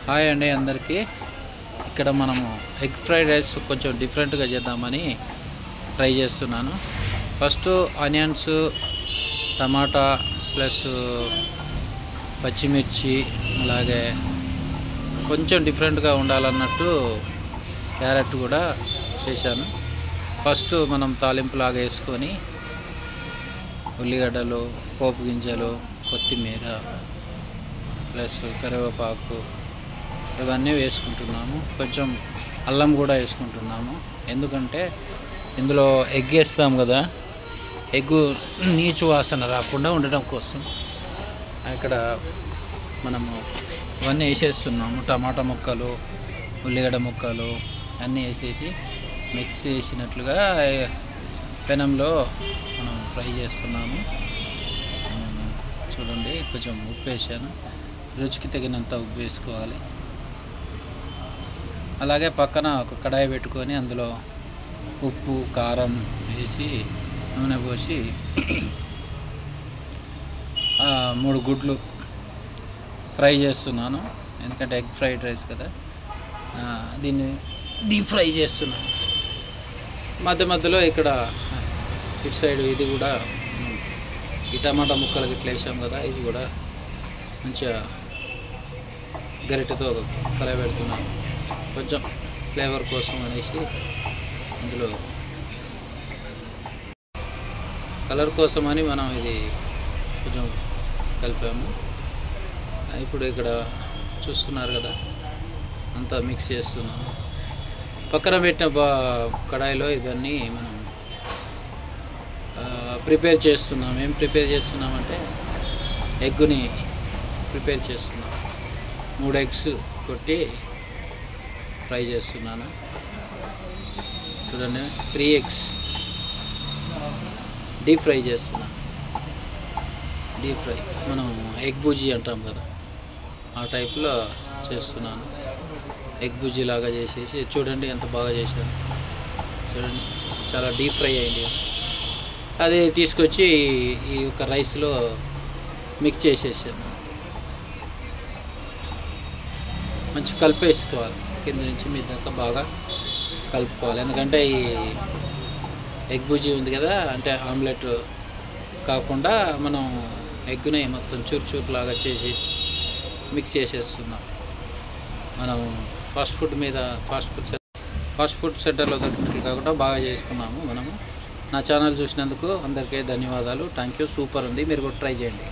Hi అండి అందరికీ. ఇక్కడ మనము ఎగ్ ఫ్రైడ్ రైస్ కొంచెం డిఫరెంట్గా చేద్దామని ట్రై చేస్తున్నాను. ఫస్ట్ ఆనియన్స్, టమాటా ప్లస్ పచ్చిమిర్చి, అలాగే కొంచెం డిఫరెంట్గా ఉండాలన్నట్టు క్యారెట్ కూడా చేశాను. ఫస్ట్ మనం తాలింపులాగా వేసుకొని ఉల్లిగడ్డలు, పోపు గింజలు, కొత్తిమీర ప్లస్ కరివేపాకు ఇవన్నీ వేసుకుంటున్నాము. కొంచెం అల్లం కూడా వేసుకుంటున్నాము. ఎందుకంటే ఇందులో ఎగ్ వేస్తాం కదా, ఎగ్గు నీచు వాసన రాకుండా ఉండడం కోసం ఇక్కడ మనము ఇవన్నీ వేసేస్తున్నాము. టమాటా ముక్కలు, ఉల్లిగడ్డ ముక్కలు అన్నీ వేసేసి మిక్స్ చేసినట్లుగా పెనంలో మనం ఫ్రై చేస్తున్నాము. చూడండి, కొంచెం ఉప్పు వేసాను. రుచికి తగినంత ఉప్పు వేసుకోవాలి. అలాగే పక్కన ఒక కడాయి పెట్టుకొని అందులో ఉప్పు, కారం వేసి నూనె పోసి 3 గుడ్లు ఫ్రై చేస్తున్నాను. ఎందుకంటే ఎగ్ ఫ్రైడ్ రైస్ కదా, దీన్ని డీప్ ఫ్రై చేస్తున్నాను. మధ్య మధ్యలో ఇక్కడ ఇటు సైడ్ ఇది కూడా ఈ టమాటా ముక్కలకి ఇట్లా వేసాం కదా, ఇది కూడా మంచిగా గరిటెతో కలయబెడుతున్నాను. కొంచెం ఫ్లేవర్ కోసం అనేసి ఇందులో కలర్ కోసం అని మనం ఇది కొంచెం కలిపాము. ఇప్పుడు ఇక్కడ చూస్తున్నారు కదా, అంతా మిక్స్ చేస్తున్నాము. పక్కన పెట్టిన కడాయిలో ఇవన్నీ మనం ప్రిపేర్ చేస్తున్నాం. ఏం ప్రిపేర్ చేస్తున్నామంటే ఎగ్గుని ప్రిపేర్ చేస్తున్నాం. 3 ఎగ్స్ కొట్టి ఫ్రై చేస్తున్నాను. చూడండి, 3 ఎగ్స్ డీప్ ఫ్రై చేస్తున్నాను. డీప్ ఫ్రై మనం ఎగ్ బుజ్జి అంటాం కదా, ఆ టైప్లో చేస్తున్నాను. ఎగ్ బుజ్జి లాగా చేసేసి చూడండి ఎంత బాగా చేశాను. చూడండి, చాలా డీప్ ఫ్రై అయింది. అది తీసుకొచ్చి ఈ యొక్క రైస్లో మిక్స్ చేసేసాను. మంచి కలిపేసుకోవాలి, కింద నుంచి మీద దాకా బాగా కలుపుకోవాలి. ఎందుకంటే ఈ ఎగ్ బుజ్జి ఉంది కదా, అంటే ఆమ్లెట్ కాకుండా మనం ఎగ్గుని మొత్తం చూరు చూరు లాగా చేసేసి మిక్స్ చేసేస్తున్నాం. మనం ఫాస్ట్ ఫుడ్ సెంటర్లో దొరికినట్లు కాకుండా బాగా చేసుకున్నాము మనము. నా ఛానల్ చూసినందుకు అందరికీ ధన్యవాదాలు. Thank you. సూపర్ ఉంది, మీరు కూడా ట్రై చేయండి.